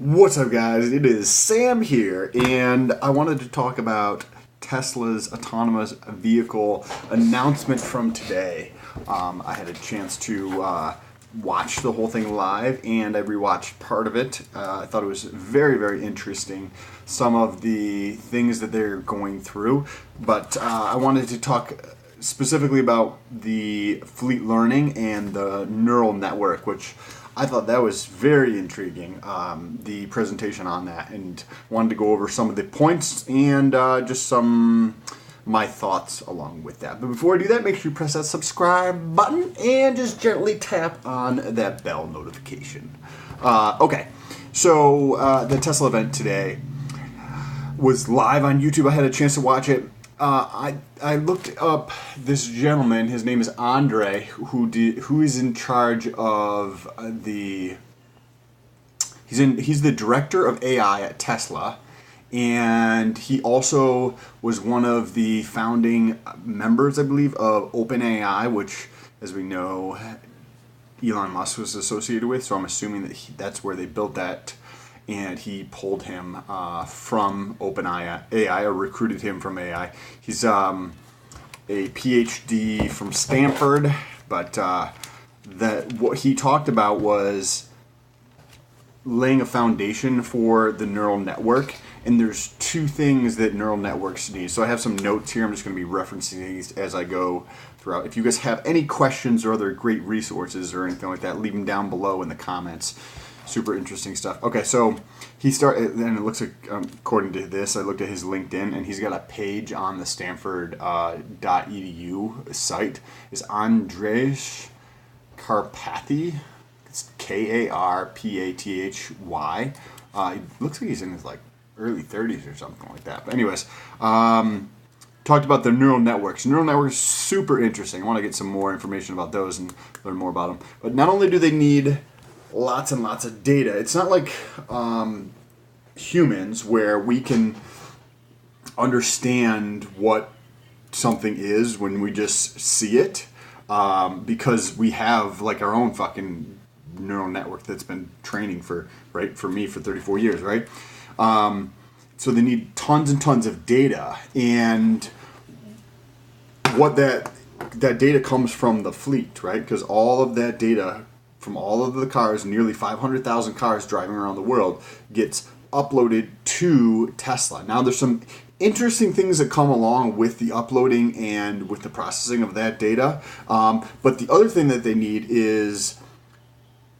What's up, guys? It is Sam here, and I wanted to talk about Tesla's autonomous vehicle announcement from today. I had a chance to watch the whole thing live, and I rewatched part of it. I thought it was very, very interesting, some of the things that they're going through, but I wanted to talk specifically about the fleet learning and the neural network, which I thought that was very intriguing, the presentation on that, and wanted to go over some of the points and just some my thoughts along with that. But before I do that, make sure you press that subscribe button and just gently tap on that bell notification. Okay, so the Tesla event today was live on YouTube. I had a chance to watch it. I looked up this gentleman. His name is Andre, who is in charge of he's the director of AI at Tesla, and he also was one of the founding members, I believe, of OpenAI, which, as we know, Elon Musk was associated with. So I'm assuming that that's where they built that. And he pulled him from OpenAI, or recruited him from AI. He's a PhD from Stanford, but what he talked about was laying a foundation for the neural network. And there's two things that neural networks need. So I have some notes here. I'm just going to be referencing these as I go throughout. If you guys have any questions or other great resources or anything like that, leave them down below in the comments. Super interesting stuff. Okay, so he started, and it looks like, according to this, I looked at his LinkedIn, and he's got a page on the Stanford .edu site. It's Andrzej Karpathy. It's Karpathy. It looks like he's in his early 30s or something like that. But anyways, talked about the neural networks. Neural networks are super interesting. I want to get some more information about those and learn more about them. But not only do they need lots and lots of data. It's not like humans, where we can understand what something is when we just see it, because we have our own fucking neural network that's been training for me for 34 years, right? So they need tons and tons of data, and what that data comes from the fleet, right? Because all of that data from all of the cars, nearly 500,000 cars driving around the world, gets uploaded to Tesla. Now, there's some interesting things that come along with the uploading and with the processing of that data. But the other thing that they need is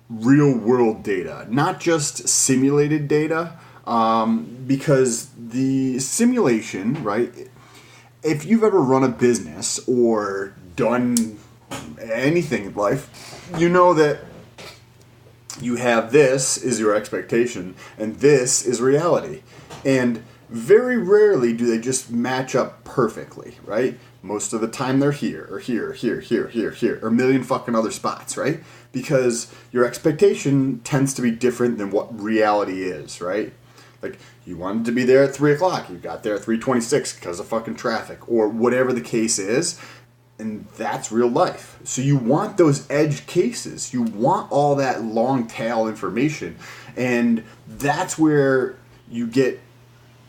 real-world data, not just simulated data, because the simulation, right, if you've ever run a business or done anything in life, you know that you have this is your expectation, and this is reality. And very rarely do they just match up perfectly, right? Most of the time they're here, or here, or a million fucking other spots, right? Because your expectation tends to be different than what reality is, right? Like, you wanted to be there at 3 o'clock, you got there at 3:26 because of fucking traffic, or whatever the case is. And that's real life. So you want those edge cases. You want all that long tail information. And that's where you get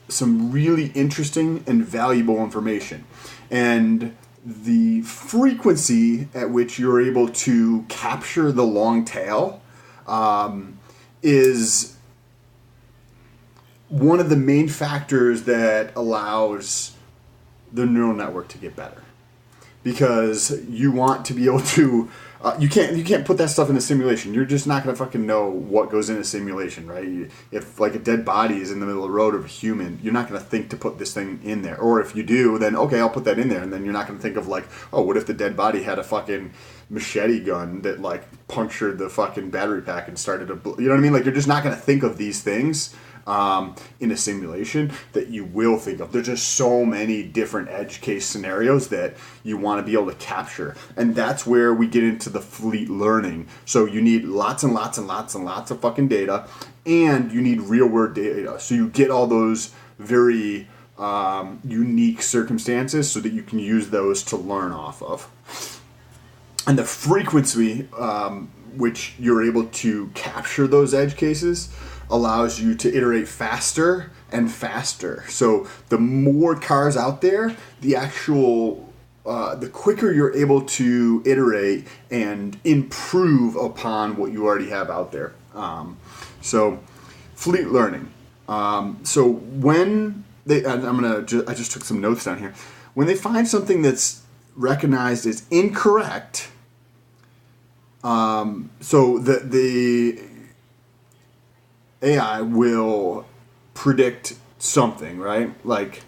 some really interesting and valuable information. And the frequency at which you're able to capture the long tail is one of the main factors that allows the neural network to get better. Because you want to be able to, you can't put that stuff in a simulation. You're just not gonna fucking know what goes in a simulation, right? If a dead body is in the middle of the road of a human, you're not gonna think to put this thing in there. Or if you do, then okay, I'll put that in there, and then you're not gonna think of oh, what if the dead body had a fucking machete gun that punctured the fucking battery pack and started you know what I mean? You're just not gonna think of these things in a simulation that you will think of. There's just so many different edge case scenarios that you want to be able to capture. And that's where we get into the fleet learning. So you need lots and lots and lots and lots of fucking data, and you need real world data. So you get all those very unique circumstances so that you can use those to learn off of. And the frequency which you're able to capture those edge cases allows you to iterate faster and faster. So the more cars out there, the quicker you're able to iterate and improve upon what you already have out there. So fleet learning. So when I just took some notes down here. When they find something that's recognized as incorrect, so the AI will predict something, right? Like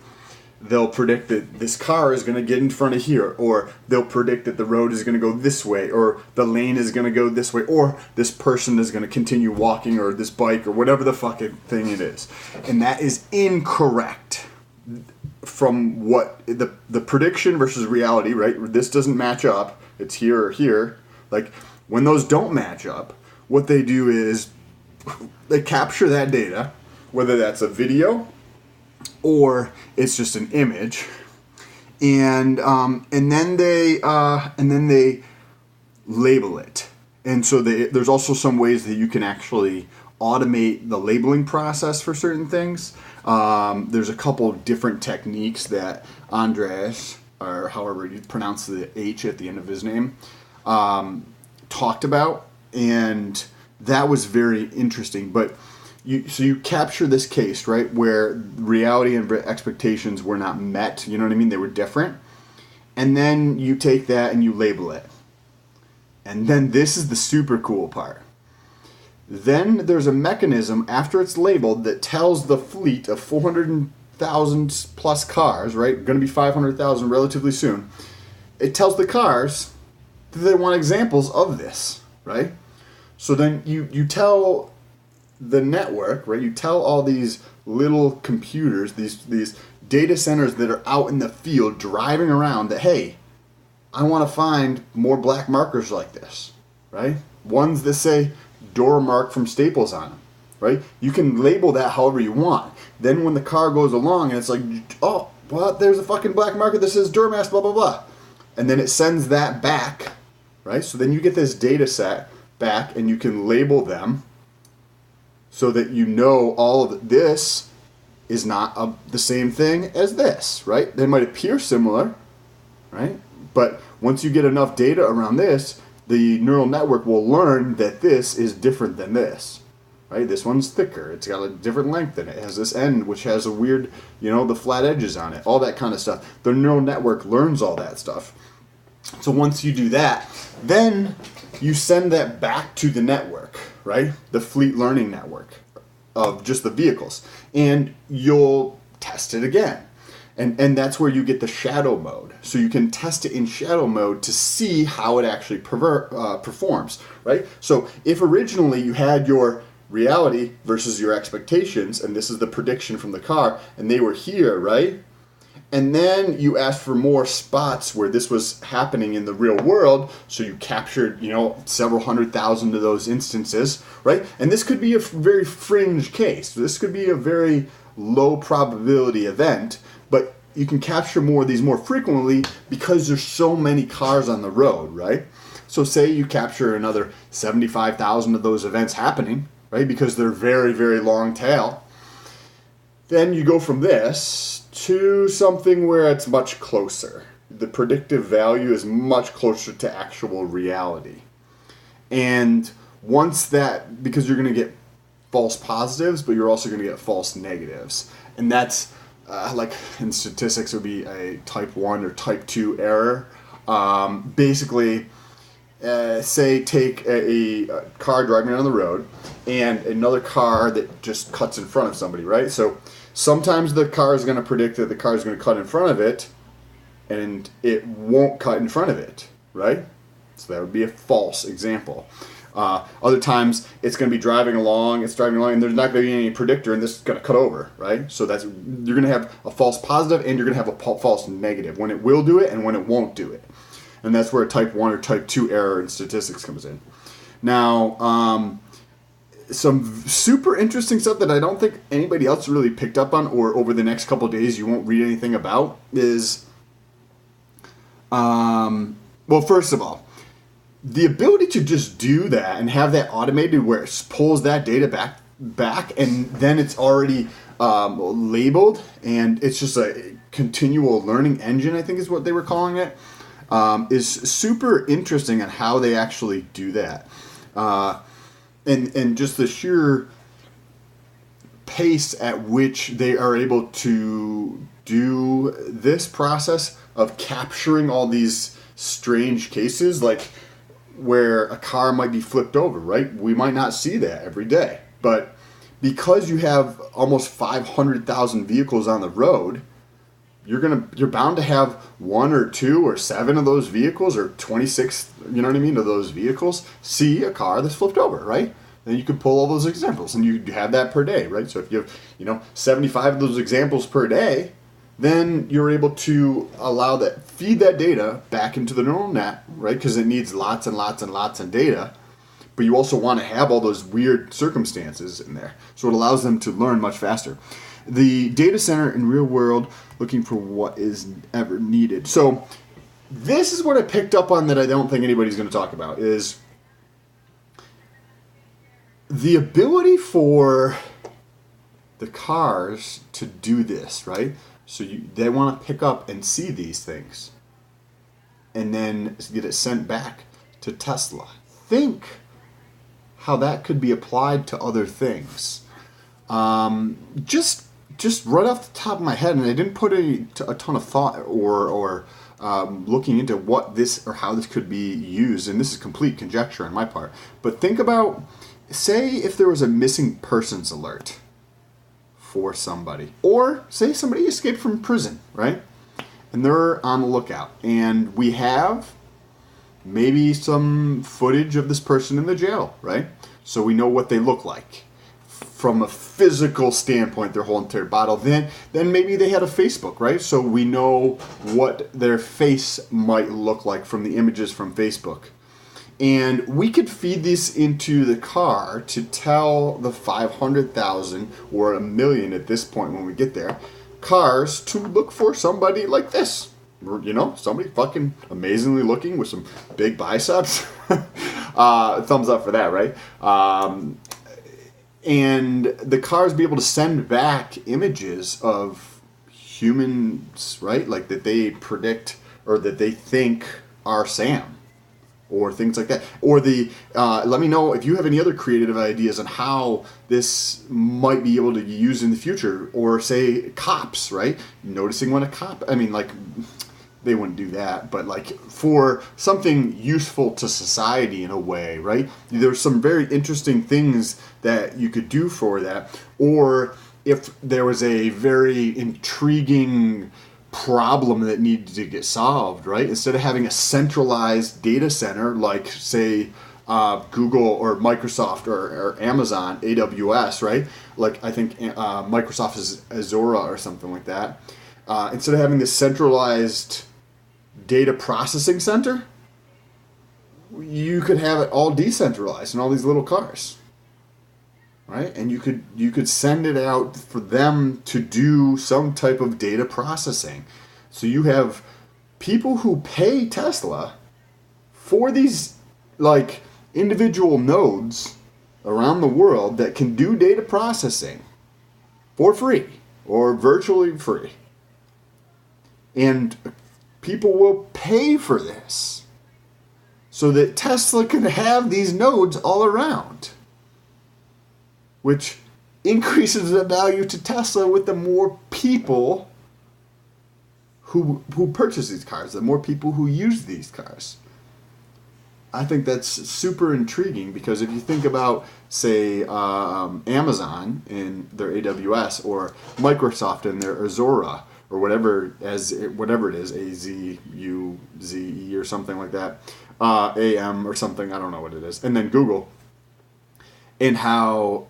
they'll predict that this car is going to get in front of here, or they'll predict that the road is going to go this way, or the lane is going to go this way, or this person is going to continue walking, or this bike, or whatever the fucking thing it is. And that is incorrect from what the prediction versus reality, right? This doesn't match up. It's here or here. Like when those don't match up, what they do is they capture that data, whether that's a video or it's just an image, and then they label it. And so there's also some ways that you can actually automate the labeling process for certain things. There's a couple of different techniques that Andres, or however you pronounce the H at the end of his name, talked about, and that was very interesting. But you capture this case, right, where reality and expectations were not met. You know what I mean? They were different. And then you take that and you label it. And then this is the super cool part. Then there's a mechanism after it's labeled that tells the fleet of 400,000 plus cars, right? Going to be 500,000 relatively soon. It tells the cars that they want examples of this, right? So then you tell the network, right? You tell all these little computers, these data centers that are out in the field driving around that, hey, I want to find more black markers like this, right? Ones that say door mark from Staples on them, right? You can label that however you want. Then when the car goes along and it's like, oh, well, there's a fucking black marker that says door mask, blah, blah, blah. And then it sends that back, right? So then you get this data set back and you can label them so that you know all of this is not the same thing as this, right? They might appear similar, right? But once you get enough data around this, the neural network will learn that this is different than this, right? This one's thicker. It's got a different length in it. It has this end, which has a weird, the flat edges on it, all that kind of stuff. The neural network learns all that stuff. So once you do that, then you send that back to the network, right? The fleet learning network of just the vehicles. And you'll test it again. And that's where you get the shadow mode. So you can test it in shadow mode to see how it actually performs, right? So if originally you had your reality versus your expectations, and this is the prediction from the car, and they were here, right? And then you asked for more spots where this was happening in the real world, so you captured, several 100,000 of those instances, right? And this could be a very fringe case. This could be a very low probability event, but you can capture more of these more frequently because there's so many cars on the road, right? So say you capture another 75,000 of those events happening, right? Because they're very, very long tail. Then you go from this to something where it's much closer. The predictive value is much closer to actual reality. And once that, because you're going to get false positives, but you're also going to get false negatives. And that's, like in statistics, would be a type 1 or type 2 error. Basically, say take a car driving on the road and another car that just cuts in front of somebody, right? So sometimes the car is going to predict that the car is going to cut in front of it, and it won't cut in front of it, right? So that would be a false example. Other times it's going to be driving along, and there's not going to be any predictor, and this is going to cut over, right? So you're going to have a false positive, and you're going to have a false negative, when it will do it and when it won't do it. And that's where a type 1 or type 2 error in statistics comes in. Now, some super interesting stuff that I don't think anybody else really picked up on, or over the next couple of days you won't read anything about, is, well, first of all, the ability to just do that and have that automated where it pulls that data back back, and then it's already labeled, and it's just a continual learning engine, I think is what they were calling it. Is super interesting on how they actually do that. And just the sheer pace at which they are able to do this process of capturing all these strange cases, like where a car might be flipped over, right? We might not see that every day. But because you have almost 500,000 vehicles on the road, you're bound to have 1 or 2 or 7 of those vehicles, or 26, you know what I mean, of those vehicles see a car that's flipped over, right? Then you could pull all those examples, and you have that per day, right? So if you have 75 of those examples per day, then you're able to feed that data back into the neural net, right? Because it needs lots and lots and lots of data, but you also want to have all those weird circumstances in there, so it allows them to learn much faster. The data center in real world, looking for what is ever needed. So this is what I picked up on that I don't think anybody's going to talk about, is the ability for the cars to do this, right? So they want to pick up and see these things and then get it sent back to Tesla. Think how that could be applied to other things. Just right off the top of my head, and I didn't put a ton of thought or looking into what this or how this could be used, and this is complete conjecture on my part, but think about, say if there was a missing persons alert for somebody, or say somebody escaped from prison, right? And they're on the lookout, and we have maybe some footage of this person in the jail, right? So we know what they look like from a physical standpoint, their whole entire bottle. Then maybe they had a Facebook, right? So we know what their face might look like from the images from Facebook. And we could feed this into the car to tell the 500,000 or 1 million at this point when we get there, cars to look for somebody like this. Somebody fucking amazingly looking with some big biceps. Thumbs up for that, right? And the cars be able to send back images of humans, right? Like that they predict or that they think are Sam, or things like that. Or let me know if you have any other creative ideas on how this might be able to be used in the future. Or say cops, right? Noticing when a cop, they wouldn't do that, but like for something useful to society in a way, right? There's some very interesting things that you could do for that. Or if there was a very intriguing problem that needed to get solved, right? Instead of having a centralized data center like, say, Google or Microsoft or Amazon, AWS, right? Like I think Microsoft is Azure or something like that. Instead of having this centralized data processing center, you could have it all decentralized in all these little cars, right? And you could send it out for them to do some type of data processing. So you have people who pay Tesla for these like individual nodes around the world that can do data processing for free or virtually free. And people will pay for this so that Tesla can have these nodes all around, which increases the value to Tesla with the more people who purchase these cars, the more people who use these cars. I think that's super intriguing, because if you think about, say, Amazon in their AWS, or Microsoft in their Azure, or whatever it is, AZUZE or something like that, AM or something, I don't know what it is, and then Google, and how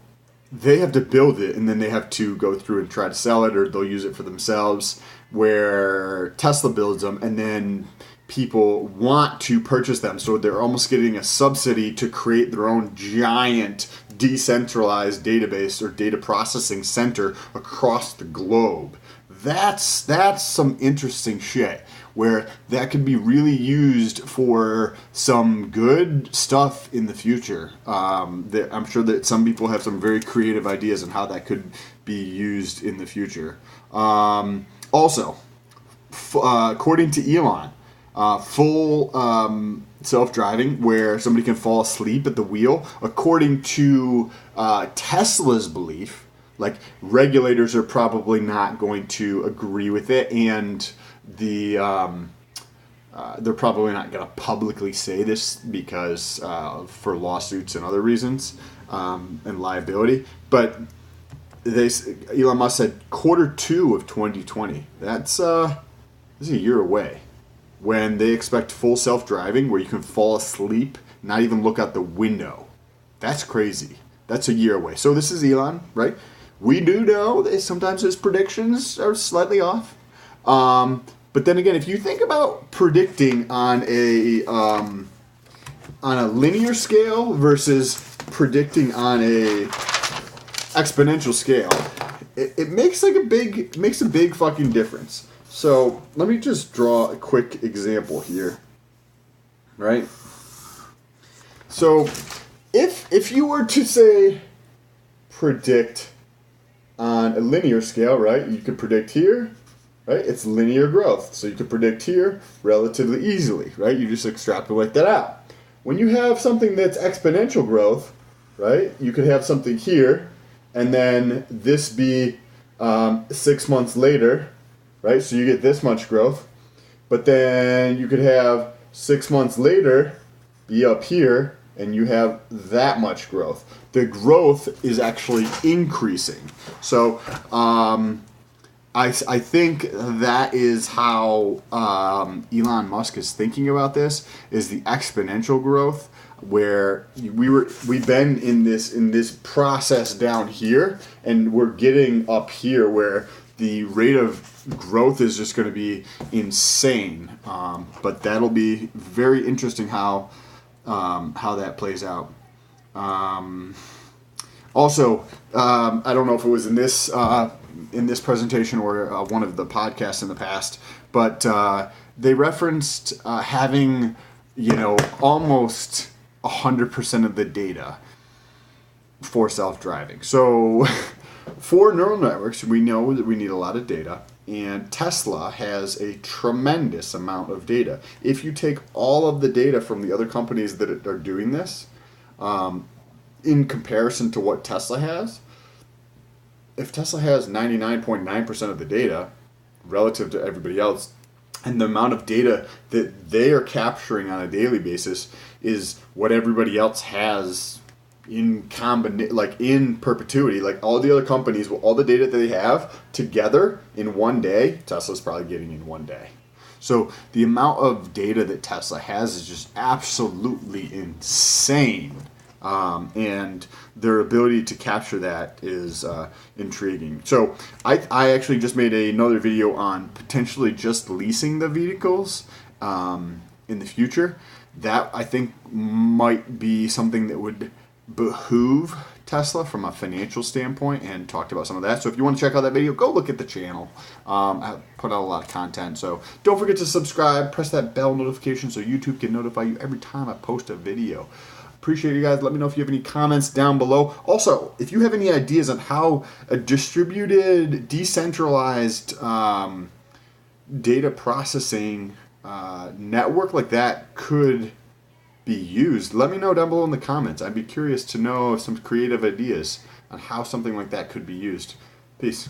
they have to build it, and then they have to go through and try to sell it, or they'll use it for themselves, where Tesla builds them, and then people want to purchase them, so they're almost getting a subsidy to create their own giant decentralized database or data processing center across the globe. That's some interesting shit. where that could be really used for some good stuff in the future. I'm sure that some people have some very creative ideas on how that could be used in the future. Also, according to Elon, full self-driving where somebody can fall asleep at the wheel, according to Tesla's belief, like regulators are probably not going to agree with it, and they're probably not going to publicly say this because for lawsuits and other reasons and liability. But Elon Musk said Q2 of 2020. That's a year away, when they expect full self-driving where you can fall asleep, not even look out the window. That's crazy. That's a year away. So this is Elon, right? We do know that sometimes his predictions are slightly off. But then again, if you think about predicting on a linear scale versus predicting on a exponential scale, it makes a big fucking difference. So let me just draw a quick example here, right? So if you were to say predict on a linear scale, right? You could predict here, right? It's linear growth. So you could predict here relatively easily, right? You just extrapolate that out. When you have something that's exponential growth, right? You could have something here, and then this be 6 months later, right? So you get this much growth, but then you could have 6 months later be up here, and you have that much growth. The growth is actually increasing. So I think that is how Elon Musk is thinking about this, is the exponential growth, where we've been in this process down here, and we're getting up here where the rate of growth is just going to be insane. But that'll be very interesting how that plays out. Also, I don't know if it was in this presentation or one of the podcasts in the past, but they referenced having, almost 100% of the data for self-driving. So for neural networks, we know that we need a lot of data, and Tesla has a tremendous amount of data. If you take all of the data from the other companies that are doing this, in comparison to what Tesla has, if Tesla has 99.9% of the data relative to everybody else, and the amount of data that they are capturing on a daily basis is what everybody else has in in perpetuity, like all the other companies, all the data that they have together in one day, Tesla's probably getting in one day. So the amount of data that Tesla has is just absolutely insane. And their ability to capture that is intriguing. So I actually just made another video on potentially just leasing the vehicles in the future. That I think might be something that would behoove Tesla from a financial standpoint, and talked about some of that. So if you want to check out that video, go look at the channel. I put out a lot of content. So don't forget to subscribe, press that bell notification so YouTube can notify you every time I post a video. Appreciate you guys. Let me know if you have any comments down below. Also, if you have any ideas on how a distributed, decentralized data processing network like that could be used, let me know down below in the comments. I'd be curious to know some creative ideas on how something like that could be used. Peace.